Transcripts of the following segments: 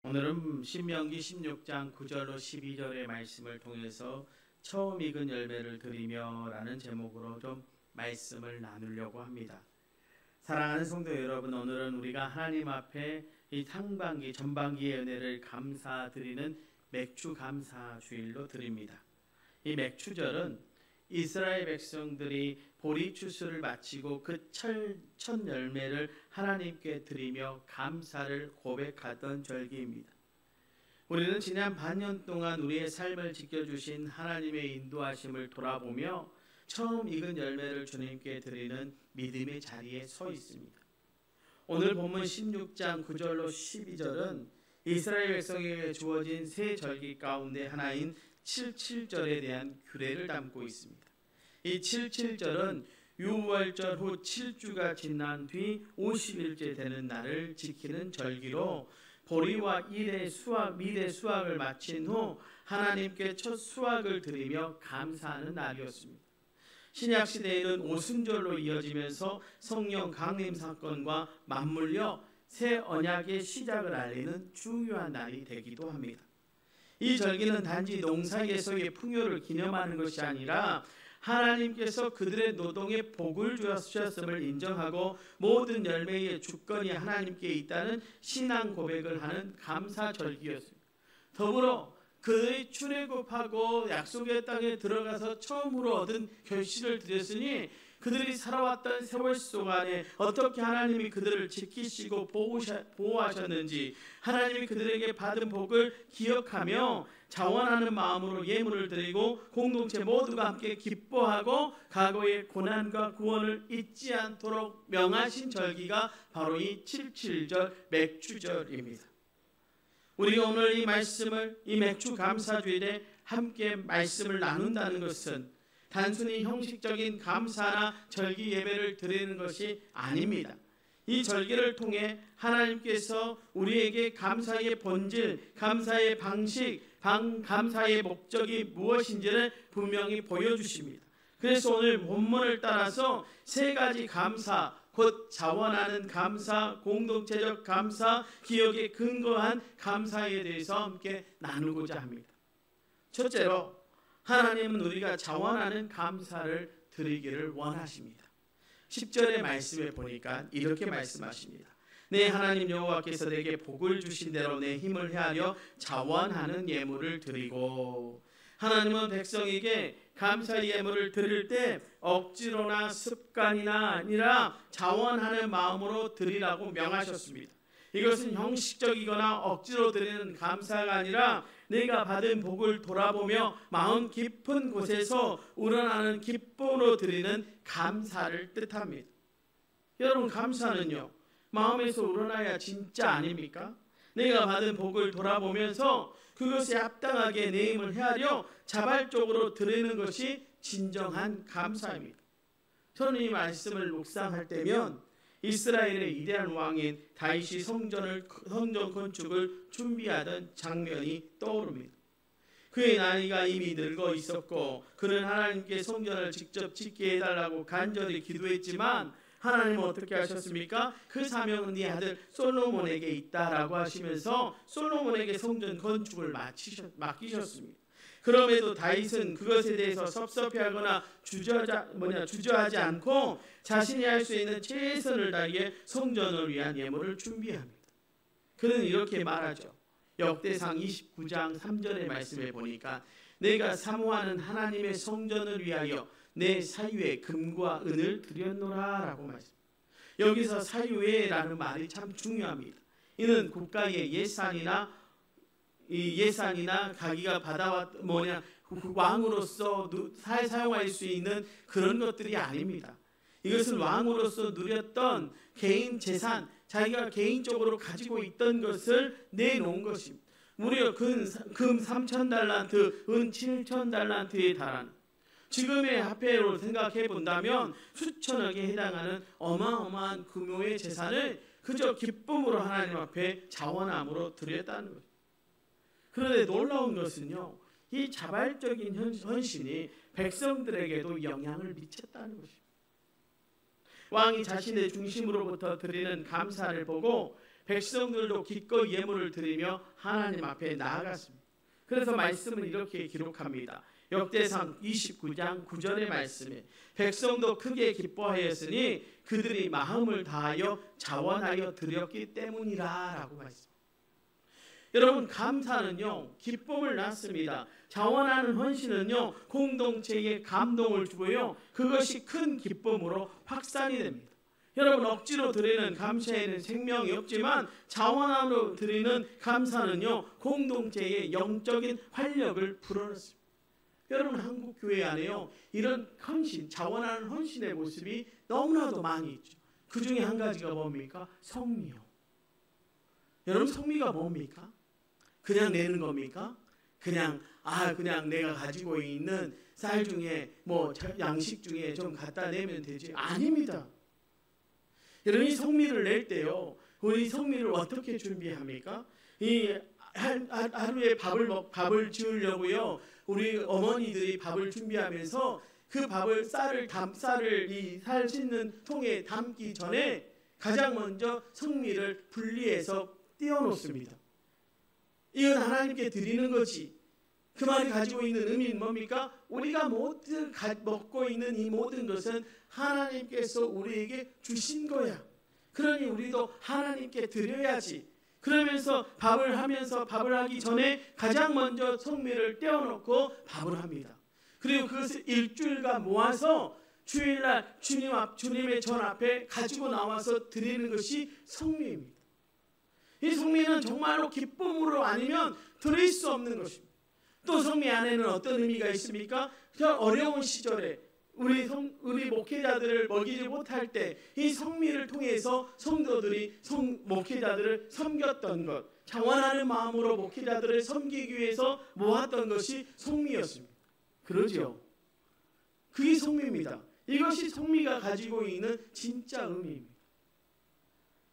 오늘은 신명기 16장 9절로 12절의 말씀을 통해서 처음 익은 열매를 드리며 라는 제목으로 좀 말씀을 나누려고 합니다. 사랑하는 성도 여러분, 오늘은 우리가 하나님 앞에 이 상반기 전반기의 은혜를 감사드리는 맥주 감사 주일로 드립니다. 이 맥주절은 이스라엘 백성들이 보리 추수를 마치고 그 첫 열매를 하나님께 드리며 감사를 고백하던 절기입니다. 우리는 지난 반년 동안 우리의 삶을 지켜주신 하나님의 인도하심을 돌아보며 처음 익은 열매를 주님께 드리는 믿음의 자리에 서 있습니다. 오늘 본문 16장 9절로 12절은 이스라엘 백성에게 주어진 세 절기 가운데 하나인 77절에 대한 규례를 담고 있습니다. 이 77절은 유월절 후 7주가 지난 뒤 50일째 되는 날을 지키는 절기로 보리와 밀의 수확을 마친 후 하나님께 첫 수확을 드리며 감사하는 날이었습니다. 신약시대에는 오순절로 이어지면서 성령 강림 사건과 맞물려 새 언약의 시작을 알리는 중요한 날이 되기도 합니다. 이 절기는 단지 농사에서의 풍요를 기념하는 것이 아니라 하나님께서 그들의 노동에 복을 주셨음을 인정하고 모든 열매의 주권이 하나님께 있다는 신앙 고백을 하는 감사 절기였습니다. 더불어 그들이 출애굽하고 약속의 땅에 들어가서 처음으로 얻은 결실을 드렸으니 그들이 살아왔던 세월 속 안에 어떻게 하나님이 그들을 지키시고 보호하셨는지 하나님이 그들에게 받은 복을 기억하며 자원하는 마음으로 예물을 드리고 공동체 모두가 함께 기뻐하고 과거의 고난과 구원을 잊지 않도록 명하신 절기가 바로 이 77절 맥주절입니다. 우리가 오늘 이 맥주 감사주일에 함께 말씀을 나눈다는 것은 단순히 형식적인 감사나 절기 예배를 드리는 것이 아닙니다. 이 절기를 통해 하나님께서 우리에게 감사의 본질, 감사의 방식, 감사의 목적이 무엇인지를 분명히 보여주십니다. 그래서 오늘 본문을 따라서 세 가지 감사, 곧 자원하는 감사, 공동체적 감사, 기억에 근거한 감사에 대해서 함께 나누고자 합니다. 첫째로 하나님은 우리가 자원하는 감사를 드리기를 원하십니다. 10절의 말씀에 보니까 이렇게 말씀하십니다. 내 하나님 여호와께서 내게 복을 주신 대로 내 힘을 헤아려 자원하는 예물을 드리고, 하나님은 백성에게 감사 예물을 드릴 때 억지로나 습관이나 아니라 자원하는 마음으로 드리라고 명하셨습니다. 이것은 형식적이거나 억지로 드리는 감사가 아니라 내가 받은 복을 돌아보며 마음 깊은 곳에서 우러나는 기쁨으로 드리는 감사를 뜻합니다. 여러분, 감사는요, 마음에서 우러나야 진짜 아닙니까? 내가 받은 복을 돌아보면서 그것에 합당하게 내 힘을 헤아려 자발적으로 드리는 것이 진정한 감사입니다. 저는 이 말씀을 묵상할 때면 이스라엘의 위대한 왕인 다윗이 성전 건축을 준비하던 장면이 떠오릅니다. 그의 나이가 이미 늙어 있었고 그는 하나님께 성전을 직접 짓게 해달라고 간절히 기도했지만 하나님은 어떻게 하셨습니까? 그 사명은 네 아들 솔로몬에게 있다라고 하시면서 솔로몬에게 성전 건축을 맡기셨습니다. 그럼에도 다윗은 그것에 대해서 섭섭해하거나 주저하지 않고 자신이 할 수 있는 최선을 다해 성전을 위한 예물을 준비합니다. 그는 이렇게 말하죠. 역대상 29장 3절의 말씀에 보니까 내가 사모하는 하나님의 성전을 위하여 내 사유에 금과 은을 드렸노라 라고 말씀합니다. 여기서 사유에라는 말이 참 중요합니다. 이는 국가의 예산이나 자기가 왕으로서 사용할 수 있는 그런 것들이 아닙니다. 이것은 왕으로서 누렸던 개인 재산, 자기가 개인적으로 가지고 있던 것을 내놓은 것입니다. 무려 금 3,000달란트, 은 7,000달란트에 달하는, 지금의 화폐로 생각해 본다면 수천억에 해당하는 어마어마한 규모의 재산을 그저 기쁨으로 하나님 앞에 자원함으로 드렸다는 것입니다. 그런데 놀라운 것은요, 이 자발적인 헌신이 백성들에게도 영향을 미쳤다는 것입니다. 왕이 자신의 중심으로부터 드리는 감사를 보고 백성들도 기꺼이 예물을 드리며 하나님 앞에 나아갔습니다. 그래서 말씀은 이렇게 기록합니다. 역대상 29장 9절의 말씀에 백성도 크게 기뻐하였으니 그들이 마음을 다하여 자원하여 드렸기 때문이라 라고 말씀. 여러분, 감사는요 기쁨을 낳습니다. 자원하는 헌신은요 공동체에 감동을 주고요 그것이 큰 기쁨으로 확산이 됩니다. 여러분, 억지로 드리는 감사에는 생명이 없지만 자원함으로 드리는 감사는요 공동체의 영적인 활력을 불어넣습니다. 여러분, 한국 교회 안에요 이런 헌신, 자원하는 헌신의 모습이 너무나도 많이 있죠. 그 중에 한 가지가 뭡니까? 성미요. 여러분, 성미가 뭡니까? 그냥 내는 겁니까? 그냥 내가 가지고 있는 쌀 중에 뭐 양식 중에 좀 갖다 내면 되지. 아닙니다. 여러분, 이 성미를 낼 때요 우리 성미를 어떻게 준비합니까? 이 하루에 밥을 지으려고요 우리 어머니들이 밥을 준비하면서 그 밥을 쌀을 이 쌀 씻는 통에 담기 전에 가장 먼저 성미를 분리해서 띄워놓습니다. 이건 하나님께 드리는 거지. 그 말이 가지고 있는 의미는 뭡니까? 우리가 모든 먹고 있는 이 모든 것은 하나님께서 우리에게 주신 거야. 그러니 우리도 하나님께 드려야지. 그러면서 밥을 하기 전에 가장 먼저 성미를 떼어놓고 밥을 합니다. 그리고 그것을 일주일간 모아서 주일날 주님의 전 앞에 가지고 나와서 드리는 것이 성미입니다. 이 성미는 정말로 기쁨으로 아니면 드릴 수 없는 것입니다. 또 성미 안에는 어떤 의미가 있습니까? 어려운 시절에 우리 목회자들을 먹이지 못할 때 이 성미를 통해서 성도들이 목회자들을 섬겼던 것, 자원하는 마음으로 목회자들을 섬기기 위해서 모았던 것이 성미였습니다. 그러죠? 그게 성미입니다. 이것이 성미가 가지고 있는 진짜 의미입니다.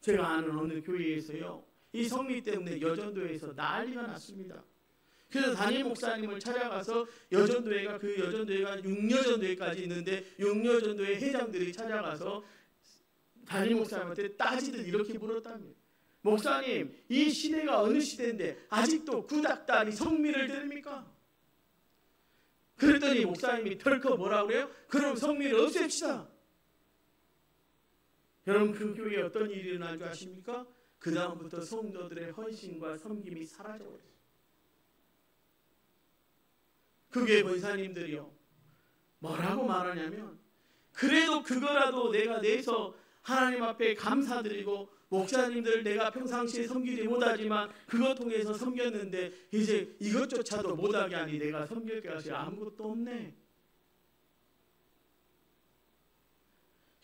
제가 아는 어느 교회에서요 이 성미 때문에 여전도에서 난리가 났습니다. 그래서 담임 목사님을 찾아가서 여전도회가 6여전도회까지 있는데 6여전도회 회장들이 찾아가서 담임 목사님한테 따지듯 이렇게 물었답니다. 목사님, 이 시대가 어느 시대인데 아직도 구닥다리 성미를 드립니까? 그랬더니 목사님이 덜컥 뭐라고 그래요? 그럼 성미를 없앱시다. 여러분, 그 교회에 어떤 일이 일어난 줄 아십니까? 그 다음부터 성도들의 헌신과 섬김이 사라져버렸어요. 그 교회 권사님들이요 뭐라고 말하냐면, 그래도 그거라도 내가 내서 하나님 앞에 감사드리고, 목사님들 내가 평상시에 섬기지 못하지만 그것 통해서 섬겼는데 이제 이것조차도 못하게 하니 내가 섬길 것이 아무것도 없네.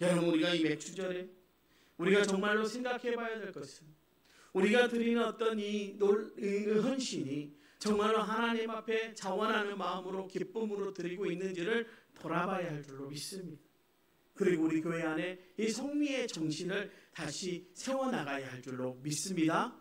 여러분, 우리가 이 맥주절에 우리가 정말로 생각해 봐야 될 것은, 우리가 드리는 어떤 이 헌신이 정말로 하나님 앞에 자원하는 마음으로 기쁨으로 드리고 있는지를 돌아봐야 할 줄로 믿습니다. 그리고 우리 교회 안에 이 성미의 정신을 다시 세워나가야 할 줄로 믿습니다.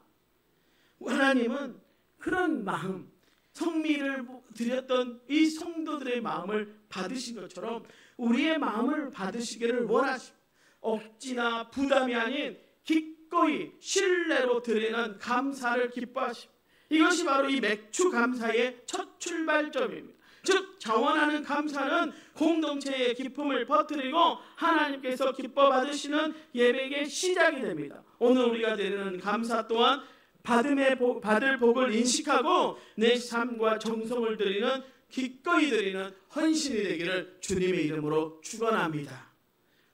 하나님은 그런 마음, 성미를 드렸던 이 성도들의 마음을 받으신 것처럼 우리의 마음을 받으시기를 원하십니다. 억지나 부담이 아닌 기꺼이 신뢰로 드리는 감사를 기뻐하십니다. 이것이 바로 이 맥주 감사의 첫 출발점입니다. 즉, 자원하는 감사는 공동체의 기쁨을 퍼뜨리고 하나님께서 기뻐 받으시는 예배의 시작이 됩니다. 오늘 우리가 드리는 감사 또한 받을 복을 인식하고 내 삶과 정성을 드리는, 기꺼이 드리는 헌신이 되기를 주님의 이름으로 축원합니다.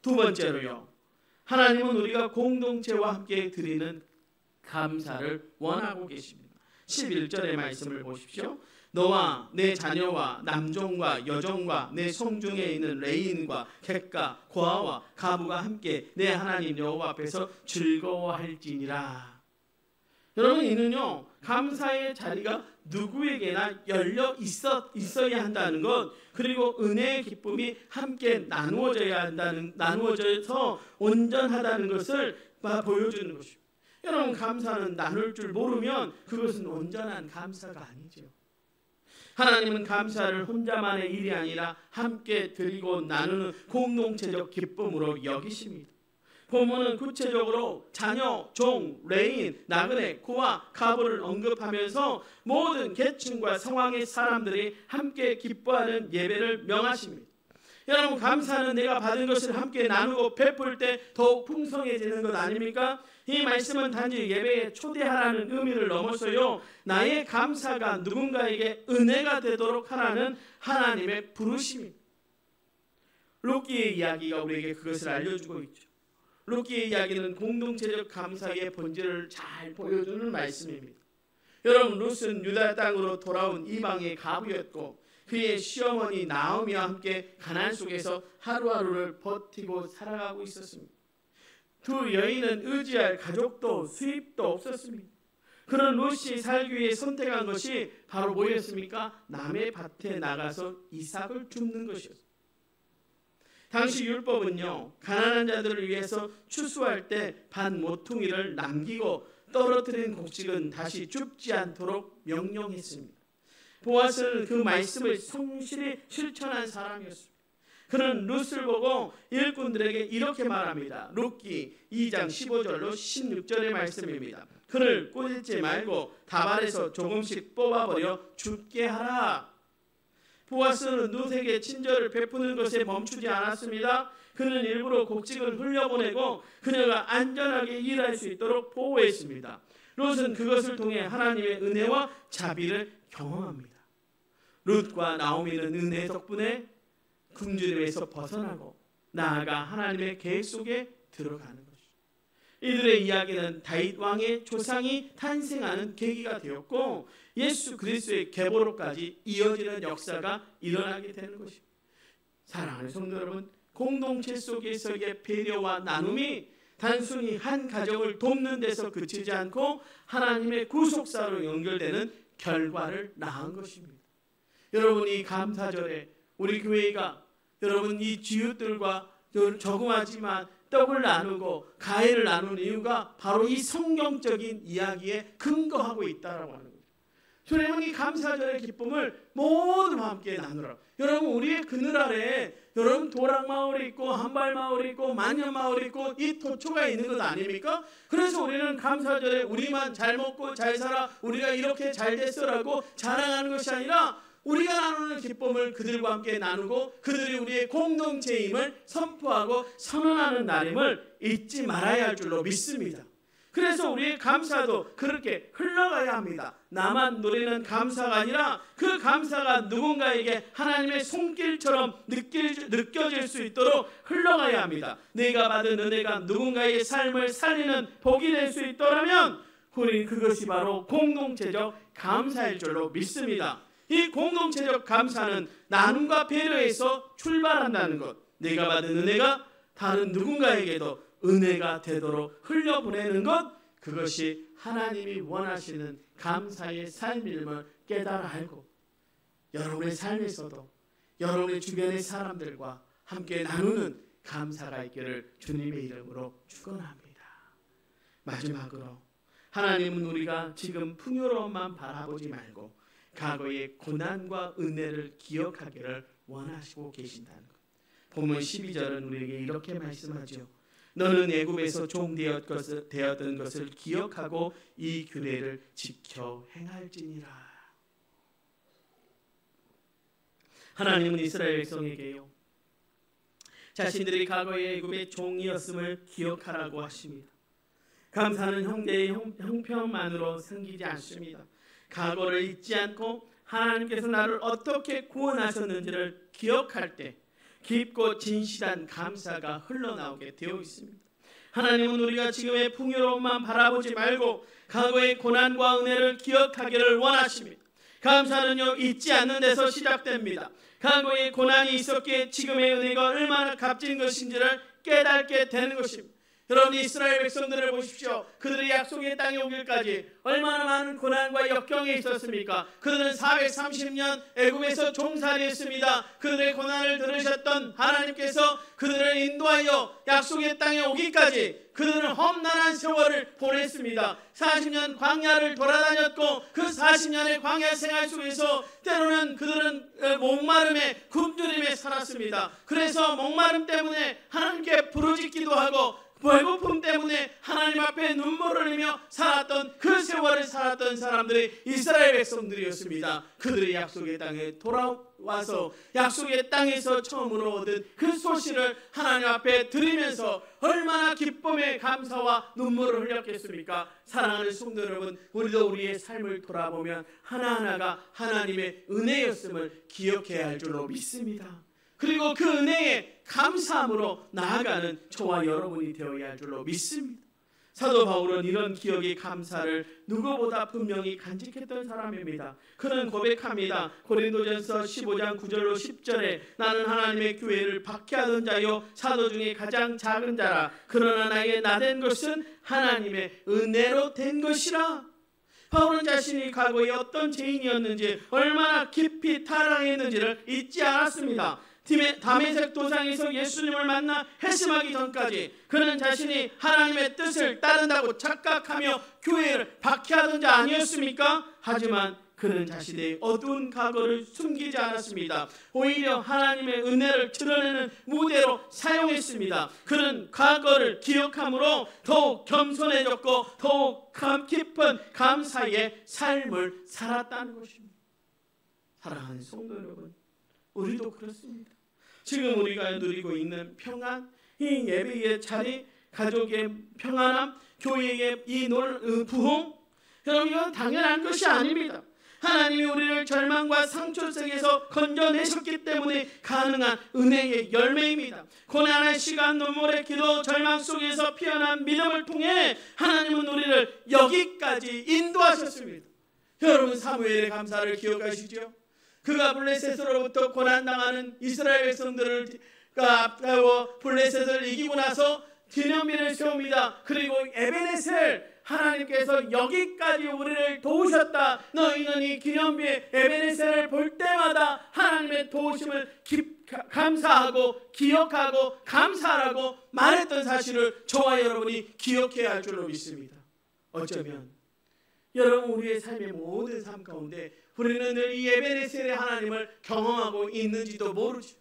두 번째로요, 하나님은 우리가 공동체와 함께 드리는 감사를 원하고 계십니다. 11절의 말씀을 보십시오. 너와 내 자녀와 남종과 여종과 내 성중에 있는 레인과 객과 고아와 가부가 함께 내 하나님 여호와 앞에서 즐거워할지니라. 여러분, 이는요 감사의 자리가 누구에게나 열려 있어야 한다는 것, 그리고 은혜의 기쁨이 함께 나누어져서 온전하다는 것을 보여주는 것입니다. 여러분, 감사는 나눌 줄 모르면 그것은 온전한 감사가 아니죠. 하나님은 감사를 혼자만의 일이 아니라 함께 드리고 나누는 공동체적 기쁨으로 여기십니다. 본문은 구체적으로 자녀, 종, 레인, 나그네, 고아, 가부를 언급하면서 모든 계층과 상황의 사람들이 함께 기뻐하는 예배를 명하십니다. 여러분, 감사는 내가 받은 것을 함께 나누고 베풀 때 더욱 풍성해지는 것 아닙니까? 이 말씀은 단지 예배에 초대하라는 의미를 넘어서요, 나의 감사가 누군가에게 은혜가 되도록 하라는 하나님의 부르심입니다. 룻기의 이야기가 우리에게 그것을 알려주고 있죠. 룻기의 이야기는 공동체적 감사의 본질을 잘 보여주는 말씀입니다. 여러분, 룻은 유다 땅으로 돌아온 이방의 가부였고 그의 시어머니 나오미와 함께 가나안 속에서 하루하루를 버티고 살아가고 있었습니다. 두 여인은 의지할 가족도 수입도 없었습니다. 그런 룻이 살기 위해 선택한 것이 바로 뭐였습니까? 남의 밭에 나가서 이삭을 줍는 것이었습니다. 당시 율법은요, 가난한 자들을 위해서 추수할 때 밭 모퉁이를 남기고 떨어뜨린 곡식은 다시 줍지 않도록 명령했습니다. 보아스는 그 말씀을 성실히 실천한 사람이었습니다. 그는 룻을 보고 일꾼들에게 이렇게 말합니다. 룻기 2장 15절로 16절의 말씀입니다. 그를 꾸짖지 말고 다발에서 조금씩 뽑아버려 줍게 하라. 보아스는 룻에게 친절을 베푸는 것에 멈추지 않았습니다. 그는 일부러 곡식을 흘려보내고 그녀가 안전하게 일할 수 있도록 보호했습니다. 룻은 그것을 통해 하나님의 은혜와 자비를 경험합니다. 룻과 나오미는 은혜 덕분에 굶주림에서 벗어나고 나아가 하나님의 계획 속에 들어가는 것입니다. 이들의 이야기는 다윗 왕의 조상이 탄생하는 계기가 되었고 예수 그리스도의 계보로까지 이어지는 역사가 일어나게 되는 것입니다. 사랑하는 성도 여러분, 공동체 속에서의 배려와 나눔이 단순히 한 가정을 돕는 데서 그치지 않고 하나님의 구속사로 연결되는 결과를 낳은 것입니다. 여러분, 이 감사절에 우리 교회가 여러분 이 지읒들과 조그마지만 떡을 나누고 가해를 나누는 이유가 바로 이 성경적인 이야기에 근거하고 있다라고 하는 거예요. 주님, 이 감사절의 기쁨을 모두 함께 나누라. 여러분, 우리의 그늘 아래 여러분 도락마을이 있고 한발마을이 있고 만년마을이 있고 이 도초가 있는 것 아닙니까? 그래서 우리는 감사절에 우리만 잘 먹고 잘 살아, 우리가 이렇게 잘 됐어라고 자랑하는 것이 아니라 우리가 나누는 기쁨을 그들과 함께 나누고 그들이 우리의 공동체임을 선포하고 선언하는 날임을 잊지 말아야 할 줄로 믿습니다. 그래서 우리의 감사도 그렇게 흘러가야 합니다. 나만 누리는 감사가 아니라 그 감사가 누군가에게 하나님의 손길처럼 느껴질 수 있도록 흘러가야 합니다. 내가 받은 은혜가 누군가의 삶을 살리는 복이 될 수 있더라면 우리 그것이 바로 공동체적 감사일 줄로 믿습니다. 이 공동체적 감사는 나눔과 배려에서 출발한다는 것, 내가 받은 은혜가 다른 누군가에게도 은혜가 되도록 흘려보내는 것, 그것이 하나님이 원하시는 감사의 삶임을 깨달아 알고 여러분의 삶에서도 여러분의 주변의 사람들과 함께 나누는 감사가 있기를 주님의 이름으로 축원합니다. 마지막으로 하나님은 우리가 지금 풍요로움만 바라보지 말고 과거의 고난과 은혜를 기억하기를 원하시고 계신다는 것. 본문 12절은 우리에게 이렇게 말씀하죠. 너는 애굽에서 종 되었던 것을 기억하고 이 규례를 지켜 행할지니라. 하나님은 이스라엘 백성에게요, 자신들이 과거의 애굽의 종이었음을 기억하라고 하십니다. 감사는 형제의 형편만으로 생기지 않습니다. 과거를 잊지 않고 하나님께서 나를 어떻게 구원하셨는지를 기억할 때 깊고 진실한 감사가 흘러나오게 되어 있습니다. 하나님은 우리가 지금의 풍요로움만 바라보지 말고 과거의 고난과 은혜를 기억하기를 원하십니다. 감사는요, 잊지 않는 데서 시작됩니다. 과거의 고난이 있었기에 지금의 은혜가 얼마나 값진 것인지를 깨닫게 되는 것입니다. 여러분, 이스라엘 백성들을 보십시오. 그들이 약속의 땅에 오길까지 얼마나 많은 고난과 역경이 있었습니까? 그들은 430년 애굽에서 종살이했습니다. 그들의 고난을 들으셨던 하나님께서 그들을 인도하여 약속의 땅에 오기까지 그들은 험난한 세월을 보냈습니다. 40년 광야를 돌아다녔고 그 40년의 광야 생활 속에서 때로는 그들은 목마름에 굶주림에 살았습니다. 그래서 목마름 때문에 하나님께 부르짖기도 하고 배고픔 때문에 하나님 앞에 눈물을 흘리며 살았던 그 세월을 살았던 사람들이 이스라엘 백성들이었습니다. 그들이 약속의 땅에 돌아와서 약속의 땅에서 처음으로 얻은 그 소식을 하나님 앞에 드리면서 얼마나 기쁨의 감사와 눈물을 흘렸겠습니까? 사랑하는 성도 여러분, 우리도 우리의 삶을 돌아보면 하나하나가 하나님의 은혜였음을 기억해야 할 줄로 믿습니다. 그리고 그 은혜에 감사함으로 나아가는 저와 여러분이 되어야 할 줄로 믿습니다. 사도 바울은 이런 기억의 감사를 누구보다 분명히 간직했던 사람입니다. 그는 고백합니다. 고린도전서 15장 9절로 10절에 나는 하나님의 교회를 박해하던 자요 사도 중에 가장 작은 자라. 그러나 나에게 나된 것은 하나님의 은혜로 된 것이라. 바울은 자신이 과거에 어떤 죄인이었는지 얼마나 깊이 타락했는지를 잊지 않았습니다. 다메섹 도상에서 예수님을 만나 회심하기 전까지 그는 자신이 하나님의 뜻을 따른다고 착각하며 교회를 박해하던 자 아니었습니까? 하지만 그는 자신의 어두운 과거를 숨기지 않았습니다. 오히려 하나님의 은혜를 드러내는 무대로 사용했습니다. 그는 과거를 기억함으로 더욱 겸손해졌고 더욱 깊은 감사의 삶을 살았다는 것입니다. 사랑하는 성도 여러분, 우리도 그렇습니다. 지금 우리가 누리고 있는 평안, 이 예배의 자리, 가족의 평안함, 교회의 이 부흥, 여러분 이건 당연한 것이 아닙니다. 하나님이 우리를 절망과 상처 속에서 건져내셨기 때문에 가능한 은혜의 열매입니다. 고난의 시간, 눈물의 기도, 절망 속에서 피어난 믿음을 통해 하나님은 우리를 여기까지 인도하셨습니다. 여러분 사무엘의 감사를 기억하시죠? 그가 블레셋으로부터 고난당하는 이스라엘 백성들을 블레셋을 이기고 나서 기념비를 세웁니다. 그리고 에베네셀, 하나님께서 여기까지 우리를 도우셨다. 너희는 이 기념비의 에베네셀을 볼 때마다 하나님의 도우심을 감사하고 기억하고 감사하라고 말했던 사실을 저와 여러분이 기억해야 할 줄로 믿습니다. 어쩌면 여러분 우리의 삶의 모든 삶 가운데 우리는 늘 이 에베네셀의 하나님을 경험하고 있는지도 모르죠.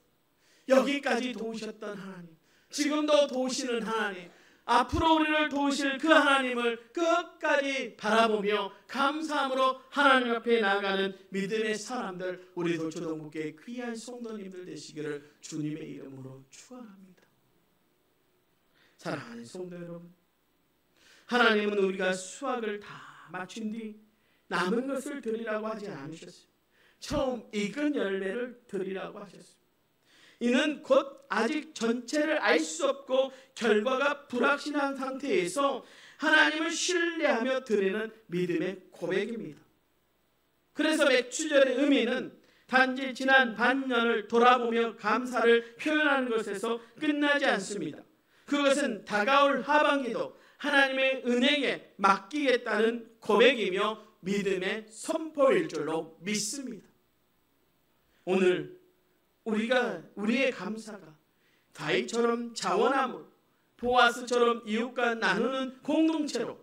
여기까지 도우셨던 하나님, 지금도 도우시는 하나님, 앞으로 우리를 도우실 그 하나님을 끝까지 바라보며 감사함으로 하나님 앞에 나아가는 믿음의 사람들, 우리 도초동국의 귀한 성도님들 되시기를 주님의 이름으로 축원합니다. 사랑하는 성도 여러분, 하나님은 우리가 수확을 다 마친 뒤 남은 것을 드리라고 하지 않으셨어요. 처음 익은 열매를 드리라고 하셨어요. 이는 곧 아직 전체를 알 수 없고 결과가 불확실한 상태에서 하나님을 신뢰하며 드리는 믿음의 고백입니다. 그래서 맥주절의 의미는 단지 지난 반년을 돌아보며 감사를 표현하는 것에서 끝나지 않습니다. 그것은 다가올 하반기도 하나님의 은혜에 맡기겠다는 고백이며 믿음의 선포일 줄로 믿습니다. 오늘 우리의 감사가 다윗처럼 자원함으로, 보아스처럼 이웃과 나누는 공동체로,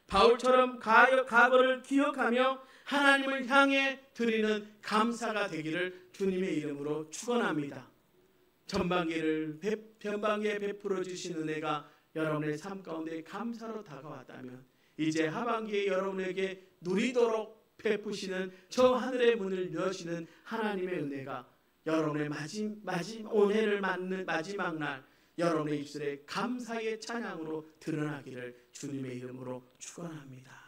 바울처럼 과거를 기억하며 하나님을 향해 드리는 감사가 되기를 주님의 이름으로 축원합니다. 전반기에 베풀어 주신 은혜가 여러분의 삶 가운데 감사로 다가왔다면 이제 하반기에 여러분에게 누리도록 베푸시는 저 하늘의 문을 여시는 하나님의 은혜가 여러분의 온해를 맞는 마지막 날 여러분의 입술에 감사의 찬양으로 드러나기를 주님의 이름으로 축원합니다.